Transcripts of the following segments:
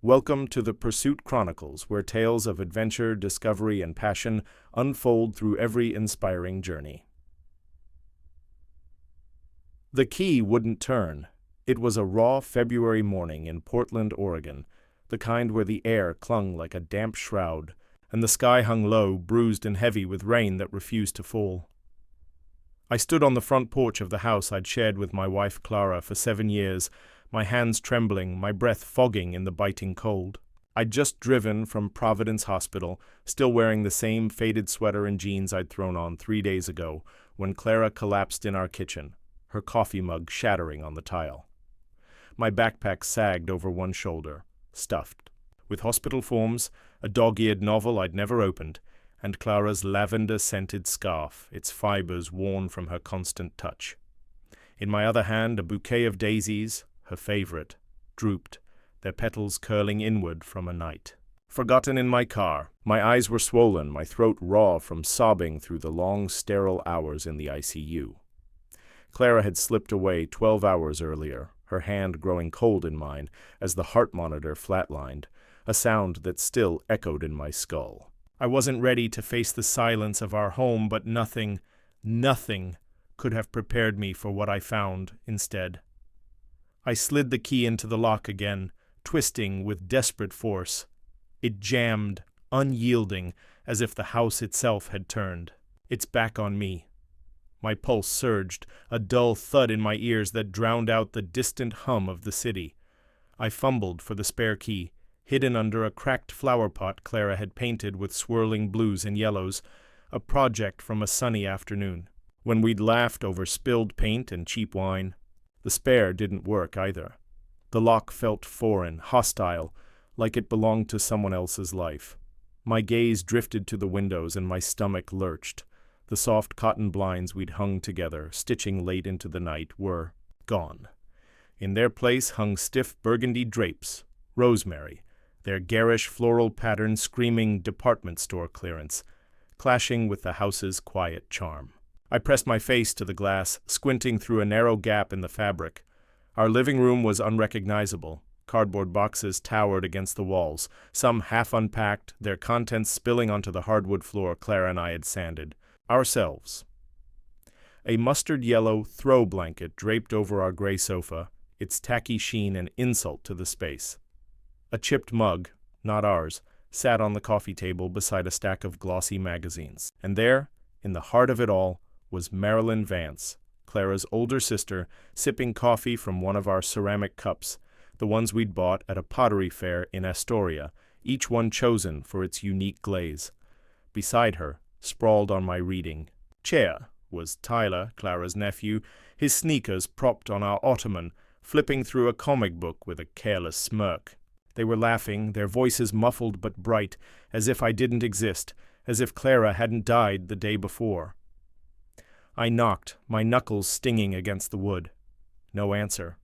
Welcome to the Pursuit Chronicles, where tales of adventure, discovery, and passion unfold through every inspiring journey. The key wouldn't turn. It was a raw February morning in Portland, Oregon, the kind where the air clung like a damp shroud, and the sky hung low, bruised and heavy with rain that refused to fall. I stood on the front porch of the house I'd shared with my wife Clara for 7 years, my hands trembling, my breath fogging in the biting cold. I'd just driven from Providence Hospital, still wearing the same faded sweater and jeans I'd thrown on 3 days ago, when Clara collapsed in our kitchen, her coffee mug shattering on the tile. My backpack sagged over one shoulder, stuffed, with hospital forms, a dog-eared novel I'd never opened, and Clara's lavender-scented scarf, its fibers worn from her constant touch. In my other hand, a bouquet of daisies, her favorite, drooped, their petals curling inward from a night. Forgotten in my car, my eyes were swollen, my throat raw from sobbing through the long, sterile hours in the ICU. Clara had slipped away 12 hours earlier, her hand growing cold in mine as the heart monitor flatlined, a sound that still echoed in my skull. I wasn't ready to face the silence of our home, but nothing could have prepared me for what I found instead. I slid the key into the lock again, twisting with desperate force. It jammed, unyielding, as if the house itself had turned, its back on me. My pulse surged, a dull thud in my ears that drowned out the distant hum of the city. I fumbled for the spare key, hidden under a cracked flower pot Clara had painted with swirling blues and yellows, a project from a sunny afternoon, when we'd laughed over spilled paint and cheap wine. The spare didn't work either. The lock felt foreign, hostile, like it belonged to someone else's life. My gaze drifted to the windows and my stomach lurched. The soft cotton blinds we'd hung together, stitching late into the night, were gone. In their place hung stiff burgundy drapes, rosemary, their garish floral pattern screaming department store clearance, clashing with the house's quiet charm. I pressed my face to the glass, squinting through a narrow gap in the fabric. Our living room was unrecognizable. Cardboard boxes towered against the walls, some half unpacked, their contents spilling onto the hardwood floor Clara and I had sanded. Ourselves. A mustard-yellow throw blanket draped over our gray sofa, its tacky sheen an insult to the space. A chipped mug, not ours, sat on the coffee table beside a stack of glossy magazines. And there, in the heart of it all, was Marilyn Vance, Clara's older sister, sipping coffee from one of our ceramic cups, the ones we'd bought at a pottery fair in Astoria, each one chosen for its unique glaze. Beside her, sprawled on my reading chair, was Tyler, Clara's nephew, his sneakers propped on our ottoman, flipping through a comic book with a careless smirk. They were laughing, their voices muffled but bright, as if I didn't exist, as if Clara hadn't died the day before. I knocked, my knuckles stinging against the wood. No answer.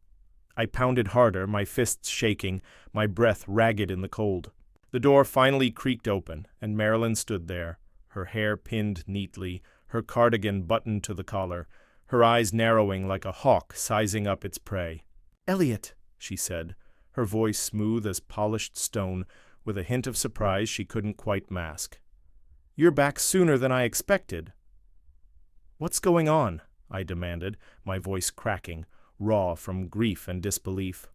I pounded harder, my fists shaking, my breath ragged in the cold. The door finally creaked open, and Marilyn stood there, her hair pinned neatly, her cardigan buttoned to the collar, her eyes narrowing like a hawk sizing up its prey. "Elliot," she said, her voice smooth as polished stone, with a hint of surprise she couldn't quite mask. "You're back sooner than I expected." "What's going on?" I demanded, my voice cracking, raw from grief and disbelief.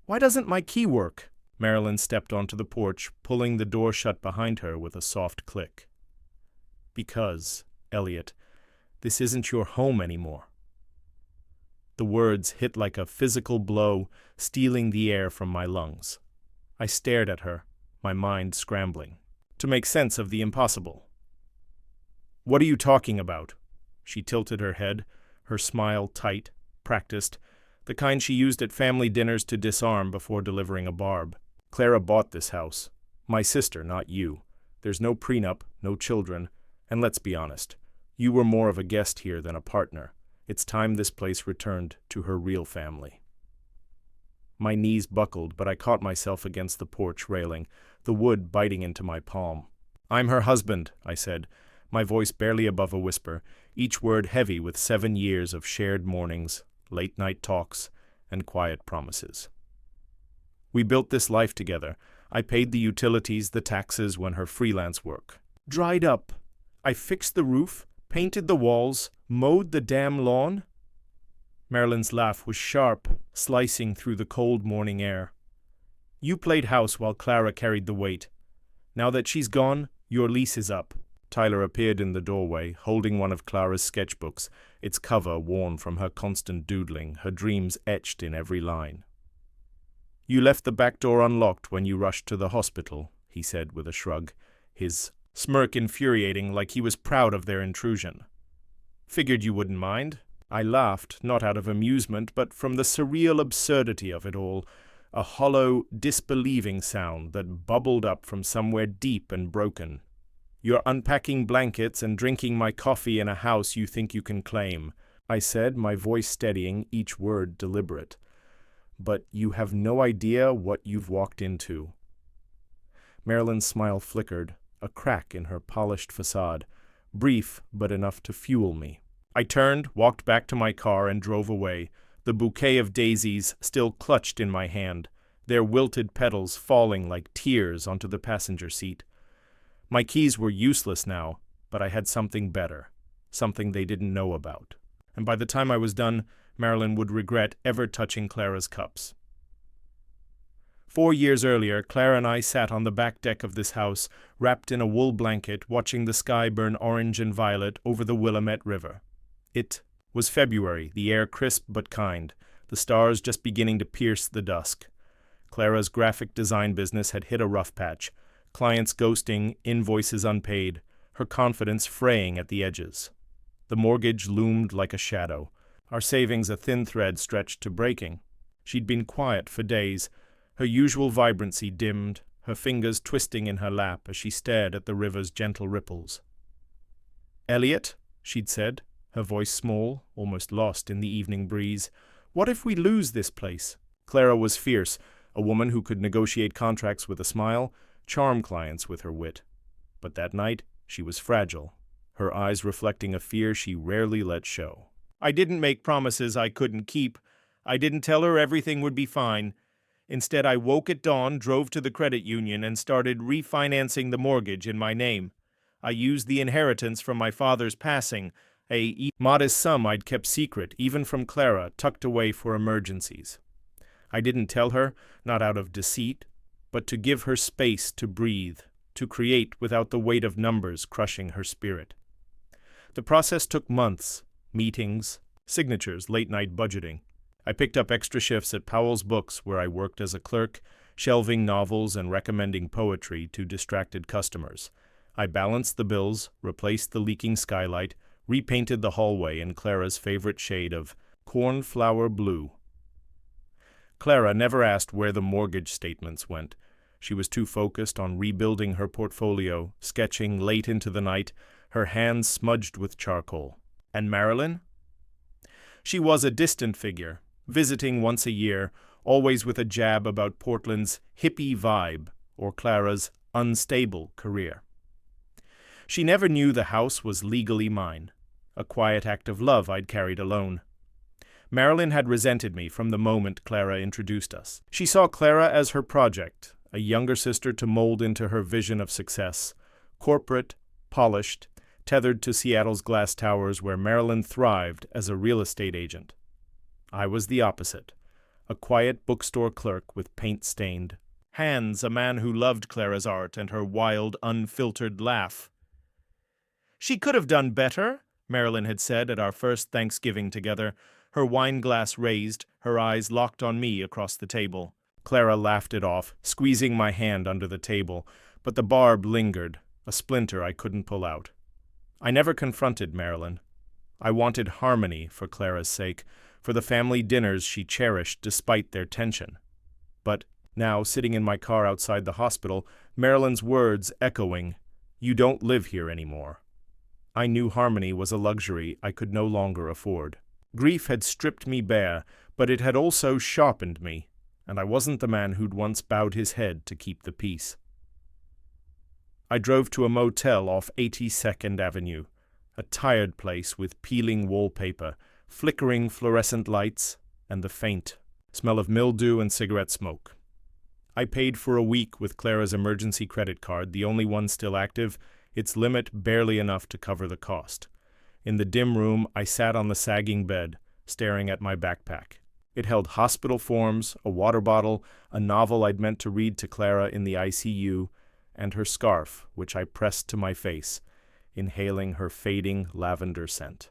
"Why doesn't my key work?" Marilyn stepped onto the porch, pulling the door shut behind her with a soft click. "Because, Elliot, this isn't your home anymore." The words hit like a physical blow, stealing the air from my lungs. I stared at her, my mind scrambling to make sense of the impossible. "What are you talking about?" She tilted her head, her smile tight, practiced, the kind she used at family dinners to disarm before delivering a barb. "Clara bought this house. My sister, not you. There's no prenup, no children, and let's be honest, you were more of a guest here than a partner. It's time this place returned to her real family." My knees buckled, but I caught myself against the porch railing, the wood biting into my palm. "I'm her husband," I said, my voice barely above a whisper, each word heavy with 7 years of shared mornings, late-night talks, and quiet promises. We built this life together. I paid the utilities, the taxes when her freelance work dried up. I fixed the roof, painted the walls, mowed the damn lawn. Marilyn's laugh was sharp, slicing through the cold morning air. You played house while Clara carried the weight. Now that she's gone, your lease is up. Tyler appeared in the doorway, holding one of Clara's sketchbooks, its cover worn from her constant doodling, her dreams etched in every line. You left the back door unlocked when you rushed to the hospital, he said with a shrug, his smirk infuriating like he was proud of their intrusion. Figured you wouldn't mind. I laughed, not out of amusement, but from the surreal absurdity of it all, a hollow, disbelieving sound that bubbled up from somewhere deep and broken. You're unpacking blankets and drinking my coffee in a house you think you can claim, I said, my voice steadying, each word deliberate. But you have no idea what you've walked into. Marilyn's smile flickered, a crack in her polished facade, brief but enough to fuel me. I turned, walked back to my car, and drove away, the bouquet of daisies still clutched in my hand, their wilted petals falling like tears onto the passenger seat. My keys were useless now, but I had something better, something they didn't know about. And by the time I was done, Marilyn would regret ever touching Clara's cups. 4 years earlier, Clara and I sat on the back deck of this house, wrapped in a wool blanket, watching the sky burn orange and violet over the Willamette River. It was February, the air crisp but kind, the stars just beginning to pierce the dusk. Clara's graphic design business had hit a rough patch, clients ghosting, invoices unpaid, her confidence fraying at the edges. The mortgage loomed like a shadow, our savings a thin thread stretched to breaking. She'd been quiet for days, her usual vibrancy dimmed, her fingers twisting in her lap as she stared at the river's gentle ripples. "Elliot," she'd said, her voice small, almost lost in the evening breeze, "what if we lose this place?" Clara was fierce, a woman who could negotiate contracts with a smile, charm clients with her wit. But that night, she was fragile, her eyes reflecting a fear she rarely let show. I didn't make promises I couldn't keep. I didn't tell her everything would be fine. Instead, I woke at dawn, drove to the credit union, and started refinancing the mortgage in my name. I used the inheritance from my father's passing, a modest sum I'd kept secret, even from Clara, tucked away for emergencies. I didn't tell her, not out of deceit, but to give her space to breathe, to create without the weight of numbers crushing her spirit. The process took months, meetings, signatures, late-night budgeting. I picked up extra shifts at Powell's Books, where I worked as a clerk, shelving novels and recommending poetry to distracted customers. I balanced the bills, replaced the leaking skylight, repainted the hallway in Clara's favorite shade of cornflower blue. Clara never asked where the mortgage statements went. She was too focused on rebuilding her portfolio, sketching late into the night, her hands smudged with charcoal. And Marilyn? She was a distant figure, visiting once a year, always with a jab about Portland's hippie vibe or Clara's unstable career. She never knew the house was legally mine, a quiet act of love I'd carried alone. Marilyn had resented me from the moment Clara introduced us. She saw Clara as her project, a younger sister to mold into her vision of success, corporate, polished, tethered to Seattle's glass towers where Marilyn thrived as a real estate agent. I was the opposite, a quiet bookstore clerk with paint-stained hands, a man who loved Clara's art and her wild, unfiltered laugh. "She could have done better," Marilyn had said at our first Thanksgiving together, her wine glass raised, her eyes locked on me across the table. Clara laughed it off, squeezing my hand under the table, but the barb lingered, a splinter I couldn't pull out. I never confronted Marilyn. I wanted harmony for Clara's sake, for the family dinners she cherished despite their tension. But now, sitting in my car outside the hospital, Marilyn's words echoing, "You don't live here anymore." I knew harmony was a luxury I could no longer afford. Grief had stripped me bare, but it had also sharpened me, and I wasn't the man who'd once bowed his head to keep the peace. I drove to a motel off 82nd Avenue, a tired place with peeling wallpaper, flickering fluorescent lights, and the faint smell of mildew and cigarette smoke. I paid for a week with Clara's emergency credit card, the only one still active, its limit barely enough to cover the cost. In the dim room, I sat on the sagging bed, staring at my backpack. It held hospital forms, a water bottle, a novel I'd meant to read to Clara in the ICU, and her scarf, which I pressed to my face, inhaling her fading lavender scent.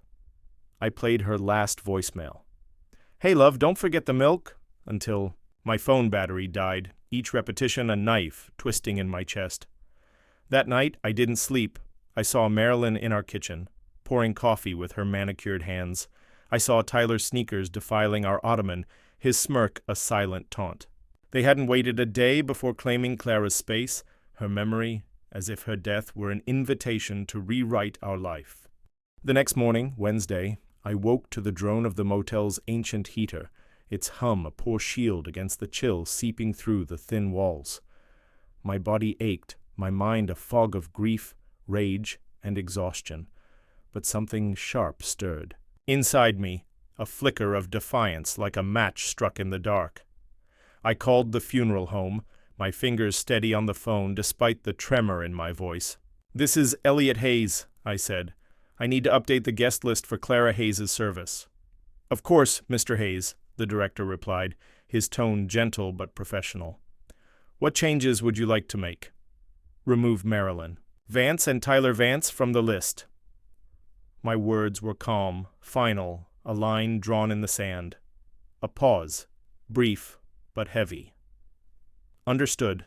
I played her last voicemail. "Hey, love, don't forget the milk," until my phone battery died, each repetition a knife twisting in my chest. That night, I didn't sleep. I saw Marilyn in our kitchen, pouring coffee with her manicured hands. I saw Tyler's sneakers defiling our ottoman, his smirk a silent taunt. They hadn't waited a day before claiming Clara's space, her memory, as if her death were an invitation to rewrite our life. The next morning, Wednesday, I woke to the drone of the motel's ancient heater, its hum a poor shield against the chill seeping through the thin walls. My body ached, my mind a fog of grief, rage, and exhaustion. But something sharp stirred. Inside me, a flicker of defiance like a match struck in the dark. I called the funeral home, my fingers steady on the phone despite the tremor in my voice. "This is Elliot Hayes," I said. "I need to update the guest list for Clara Hayes' service." "Of course, Mr. Hayes," the director replied, his tone gentle but professional. "What changes would you like to make?" "Remove Marilyn. Vance and Tyler Vance from the list." My words were calm, final, a line drawn in the sand. A pause, brief but heavy. "Understood."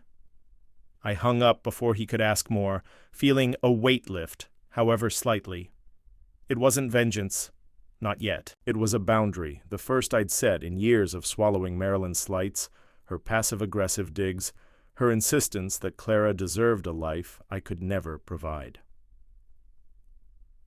I hung up before he could ask more, feeling a weight lift, however slightly. It wasn't vengeance. Not yet. It was a boundary, the first I'd set in years of swallowing Marilyn's slights, her passive-aggressive digs, her insistence that Clara deserved a life I could never provide.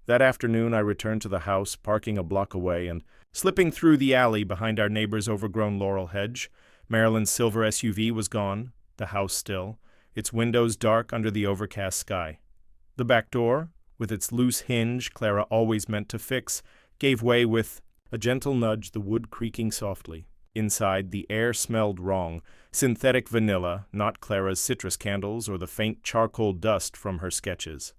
That afternoon I returned to the house, parking a block away, and slipping through the alley behind our neighbor's overgrown laurel hedge. Marilyn's silver SUV was gone, the house still, its windows dark under the overcast sky. The back door, with its loose hinge Clara always meant to fix, gave way with a gentle nudge, the wood creaking softly. Inside, the air smelled wrong, synthetic vanilla, not Clara's citrus candles or the faint charcoal dust from her sketches.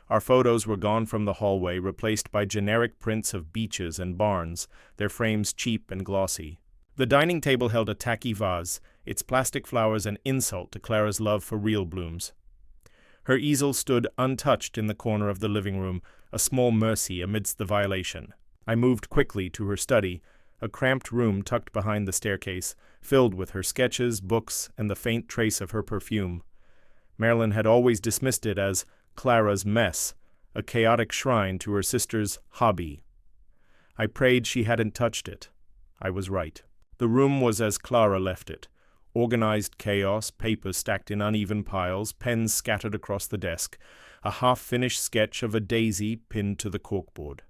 Our photos were gone from the hallway, replaced by generic prints of beaches and barns, their frames cheap and glossy. The dining table held a tacky vase, its plastic flowers an insult to Clara's love for real blooms. Her easel stood untouched in the corner of the living room, a small mercy amidst the violation. I moved quickly to her study, a cramped room tucked behind the staircase, filled with her sketches, books, and the faint trace of her perfume. Marilyn had always dismissed it as Clara's mess, a chaotic shrine to her sister's hobby. I prayed she hadn't touched it. I was right. The room was as Clara left it. Organized chaos, papers stacked in uneven piles, pens scattered across the desk, a half-finished sketch of a daisy pinned to the corkboard.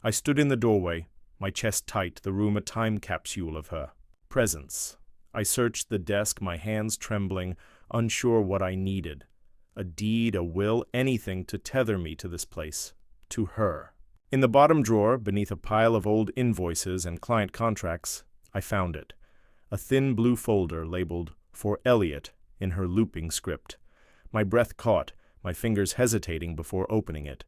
I stood in the doorway, my chest tight, the room a time capsule of her presence. I searched the desk, my hands trembling, unsure what I needed. A deed, a will, anything to tether me to this place, to her. In the bottom drawer, beneath a pile of old invoices and client contracts, I found it. A thin blue folder labeled "For Elliot" in her looping script. My breath caught, my fingers hesitating before opening it.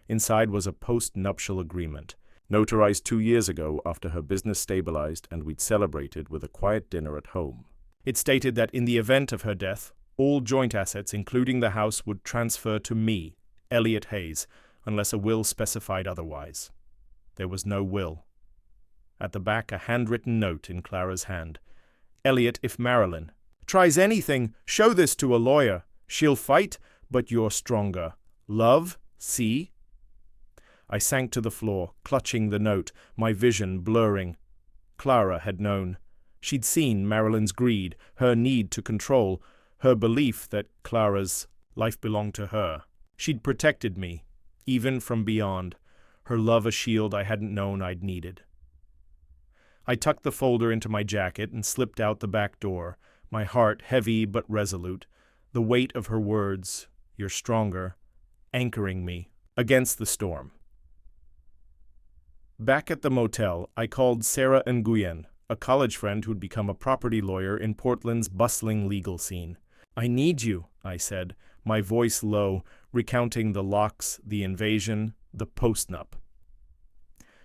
Inside was a post-nuptial agreement, notarized 2 years ago after her business stabilized and we'd celebrated with a quiet dinner at home. It stated that in the event of her death, all joint assets, including the house, would transfer to me, Elliot Hayes, unless a will specified otherwise. There was no will. At the back, a handwritten note in Clara's hand. "Elliot, if Marilyn tries anything, show this to a lawyer. She'll fight, but you're stronger. Love, see?" I sank to the floor, clutching the note, my vision blurring. Clara had known. She'd seen Marilyn's greed, her need to control, her belief that Clara's life belonged to her. She'd protected me, even from beyond, her love a shield I hadn't known I'd needed. I tucked the folder into my jacket and slipped out the back door, my heart heavy but resolute, the weight of her words, "You're stronger," anchoring me against the storm. Back at the motel, I called Sarah Nguyen, a college friend who'd become a property lawyer in Portland's bustling legal scene. "I need you," I said, my voice low, recounting the locks, the invasion, the postnup.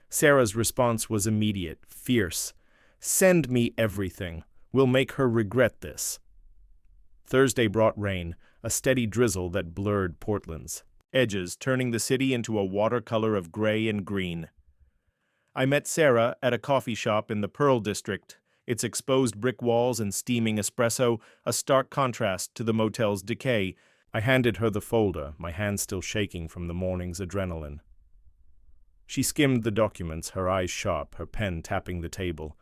Sarah's response was immediate, fierce. "Send me everything. We'll make her regret this." Thursday brought rain, a steady drizzle that blurred Portland's edges, turning the city into a watercolor of gray and green. I met Sarah at a coffee shop in the Pearl District, its exposed brick walls and steaming espresso a stark contrast to the motel's decay. I handed her the folder, my hand still shaking from the morning's adrenaline. She skimmed the documents, her eyes sharp, her pen tapping the table.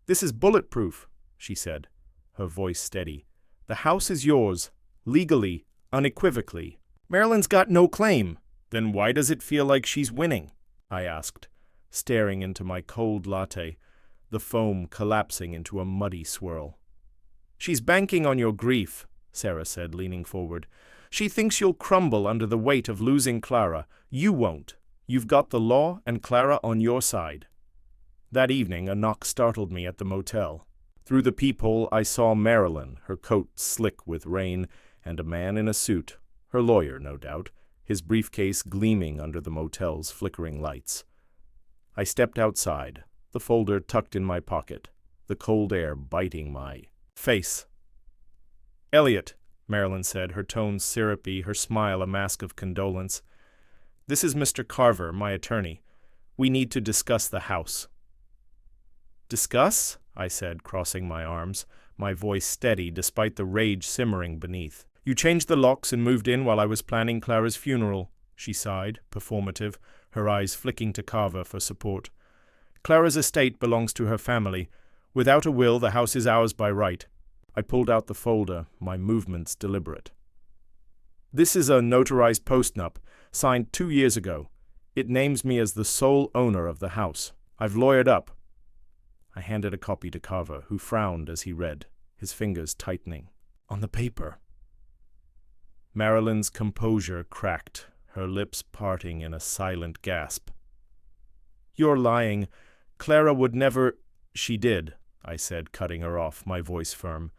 "This is bulletproof," she said, her voice steady. "The house is yours, legally, unequivocally. Marilyn's got no claim." "Then why does it feel like she's winning?" I asked, staring into my cold latte, the foam collapsing into a muddy swirl. "She's banking on your grief," Sarah said, leaning forward. "She thinks you'll crumble under the weight of losing Clara. You won't. You've got the law and Clara on your side." That evening, a knock startled me at the motel. Through the peephole, I saw Marilyn, her coat slick with rain, and a man in a suit, her lawyer, no doubt, his briefcase gleaming under the motel's flickering lights. I stepped outside, the folder tucked in my pocket, the cold air biting my face. "Elliot," Marilyn said, her tone syrupy, her smile a mask of condolence. "This is Mr. Carver, my attorney. We need to discuss the house." "Discuss?" I said, crossing my arms, my voice steady despite the rage simmering beneath. "You changed the locks and moved in while I was planning Clara's funeral," she sighed, performative, her eyes flicking to Carver for support. "Clara's estate belongs to her family. Without a will, the house is ours by right." I pulled out the folder, my movements deliberate. "This is a notarized postnup, signed 2 years ago. It names me as the sole owner of the house. I've lawyered up." I handed a copy to Carver, who frowned as he read, his fingers tightening. "On the paper." Marilyn's composure cracked, her lips parting in a silent gasp. "You're lying. Clara would never—" "She did," I said, cutting her off, my voice firm.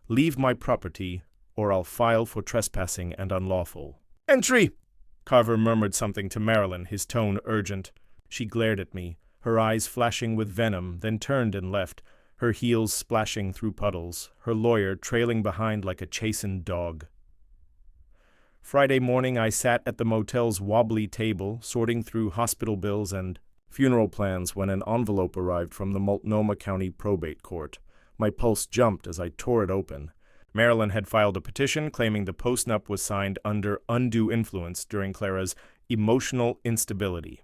"Leave my property, or I'll file for trespassing and unlawful." "Entry!" Carver murmured something to Marilyn, his tone urgent. She glared at me, her eyes flashing with venom, then turned and left, her heels splashing through puddles, her lawyer trailing behind like a chastened dog. Friday morning I sat at the motel's wobbly table, sorting through hospital bills and funeral plans when an envelope arrived from the Multnomah County Probate Court. My pulse jumped as I tore it open. Marilyn had filed a petition claiming the postnup was signed under undue influence during Clara's emotional instability.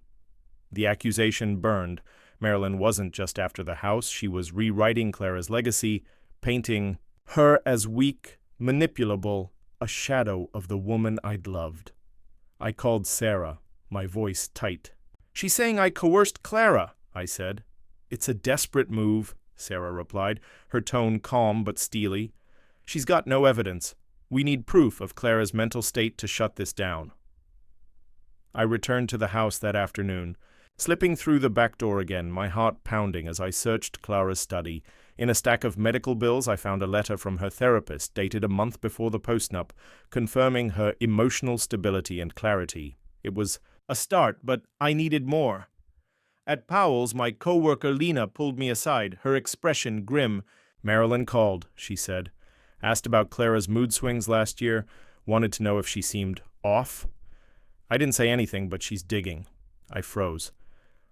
The accusation burned. Marilyn wasn't just after the house, she was rewriting Clara's legacy, painting her as weak, manipulable, a shadow of the woman I'd loved. I called Sarah, my voice tight. "She's saying I coerced Clara," I said. "It's a desperate move," Sarah replied, her tone calm but steely. "She's got no evidence. We need proof of Clara's mental state to shut this down." I returned to the house that afternoon, slipping through the back door again, my heart pounding as I searched Clara's study. In a stack of medical bills, I found a letter from her therapist dated a month before the postnup, confirming her emotional stability and clarity. It was a start, but I needed more. At Powell's, my co-worker Lena pulled me aside, her expression grim. "Marilyn called," she said. "Asked about Clara's mood swings last year, wanted to know if she seemed off." I didn't say anything, but she's digging. I froze.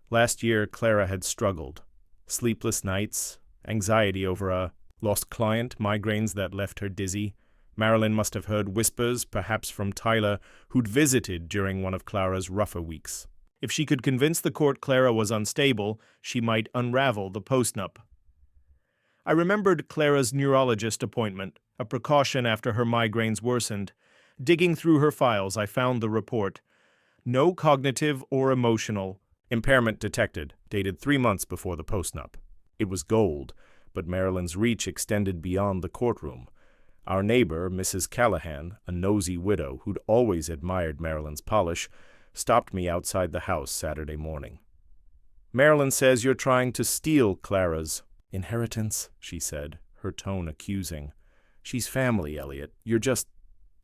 Last year, Clara had struggled. Sleepless nights, anxiety over a lost client, migraines that left her dizzy. Marilyn must have heard whispers, perhaps from Tyler, who'd visited during one of Clara's rougher weeks. If she could convince the court Clara was unstable, she might unravel the postnup. I remembered Clara's neurologist appointment, a precaution after her migraines worsened. Digging through her files, I found the report. No cognitive or emotional impairment detected, dated 3 months before the postnup. It was gold, but Marilyn's reach extended beyond the courtroom. Our neighbor, Mrs. Callahan, a nosy widow who'd always admired Marilyn's polish, stopped me outside the house Saturday morning. "Marilyn says you're trying to steal Clara's Inheritance, she said, her tone accusing. She's family, Elliot. You're just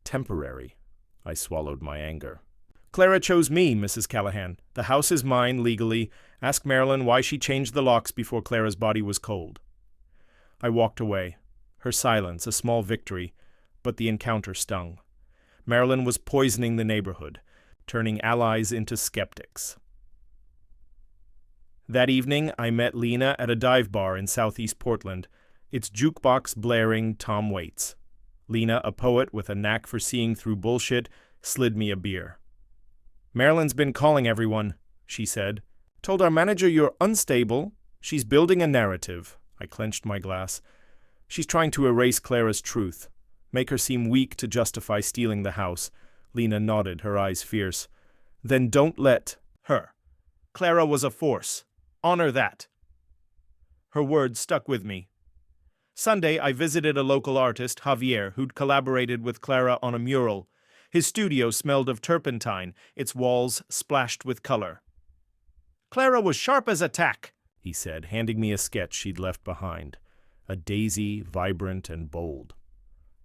temporary. I swallowed my anger. Clara chose me, Mrs. Callahan. The house is mine, legally. Ask Marilyn why she changed the locks before Clara's body was cold. I walked away. Her silence, a small victory, but the encounter stung. Marilyn was poisoning the neighborhood, turning allies into skeptics. That evening, I met Lena at a dive bar in southeast Portland, its jukebox blaring Tom Waits. Lena, a poet with a knack for seeing through bullshit, slid me a beer. Marilyn's been calling everyone, she said. Told our manager you're unstable. She's building a narrative. I clenched my glass. She's trying to erase Clara's truth, make her seem weak to justify stealing the house. Lena nodded, her eyes fierce. Then don't let her. Clara was a force. Honor that. Her words stuck with me. Sunday, I visited a local artist, Javier, who'd collaborated with Clara on a mural. His studio smelled of turpentine, its walls splashed with color. Clara was sharp as a tack, he said, handing me a sketch she'd left behind. A daisy, vibrant and bold.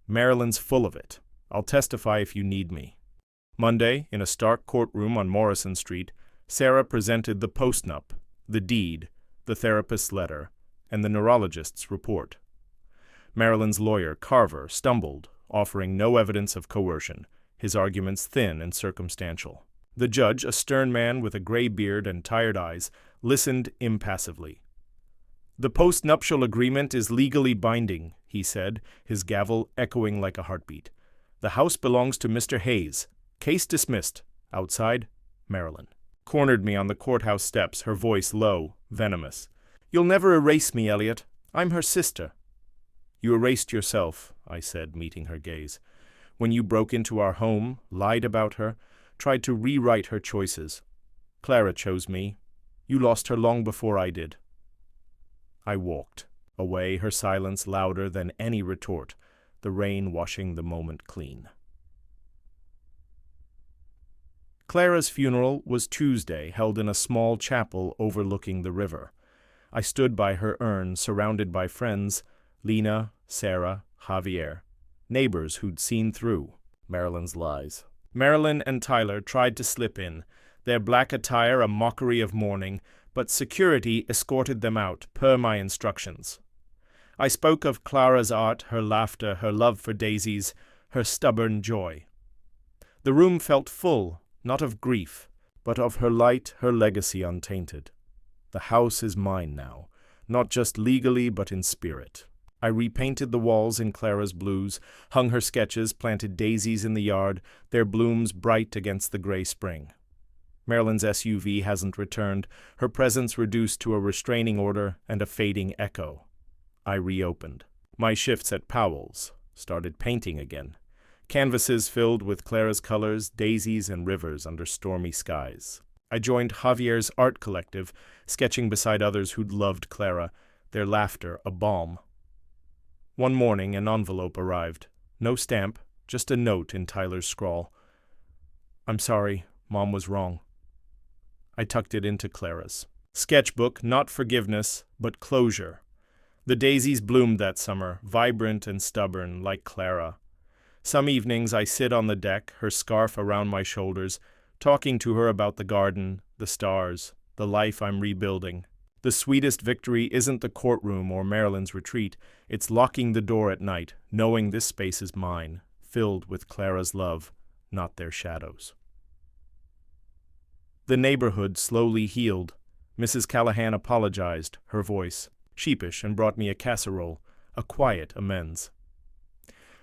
Marilyn's full of it. I'll testify if you need me. Monday, in a stark courtroom on Morrison Street, Sarah presented the postnup, the deed, the therapist's letter, and the neurologist's report. Marilyn's lawyer, Carver, stumbled, offering no evidence of coercion, his arguments thin and circumstantial. The judge, a stern man with a gray beard and tired eyes, listened impassively. The post-nuptial agreement is legally binding, he said, his gavel echoing like a heartbeat. The house belongs to Mr. Hayes. Case dismissed. Outside, Marilyn cornered me on the courthouse steps, her voice low, venomous. You'll never erase me, Elliot. I'm her sister. You erased yourself, I said, meeting her gaze. When you broke into our home, lied about her, tried to rewrite her choices. Clara chose me. You lost her long before I did. I walked, away, her silence louder than any retort, the rain washing the moment clean. Clara's funeral was Tuesday, held in a small chapel overlooking the river. I stood by her urn, surrounded by friends, Lena, Sarah, Javier, neighbors who'd seen through Marilyn's lies. Marilyn and Tyler tried to slip in, their black attire a mockery of mourning, but security escorted them out, per my instructions. I spoke of Clara's art, her laughter, her love for daisies, her stubborn joy. The room felt full, not of grief, but of her light, her legacy untainted. The house is mine now, not just legally but in spirit. I repainted the walls in Clara's blues, hung her sketches, planted daisies in the yard, their blooms bright against the gray spring. Marilyn's SUV hasn't returned, her presence reduced to a restraining order and a fading echo. I reopened. My shifts at Powell's, started painting again. Canvases filled with Clara's colors, daisies and rivers under stormy skies. I joined Javier's art collective, sketching beside others who'd loved Clara, their laughter a balm. One morning an envelope arrived. No stamp, just a note in Tyler's scrawl. I'm sorry, Mom was wrong. I tucked it into Clara's. Sketchbook, not forgiveness, but closure. The daisies bloomed that summer, vibrant and stubborn, like Clara. Some evenings I sit on the deck, her scarf around my shoulders, talking to her about the garden, the stars, the life I'm rebuilding. The sweetest victory isn't the courtroom or Marilyn's retreat, it's locking the door at night, knowing this space is mine, filled with Clara's love, not their shadows. The neighborhood slowly healed. Mrs. Callahan apologized, her voice sheepish, and brought me a casserole, a quiet amends.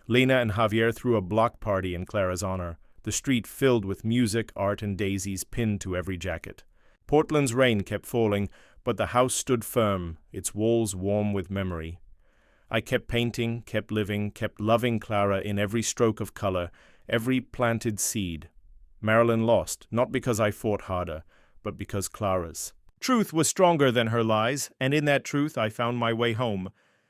Lena and Javier threw a block party in Clara's honor, the street filled with music, art, and daisies pinned to every jacket. Portland's rain kept falling, but the house stood firm, its walls warm with memory. I kept painting, kept living, kept loving Clara in every stroke of color, every planted seed. Marilyn lost, not because I fought harder, but because Clara's. Truth was stronger than her lies, and in that truth I found my way home.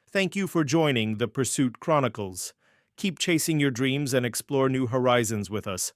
Thank you for joining the Pursuit Chronicles. Keep chasing your dreams and explore new horizons with us.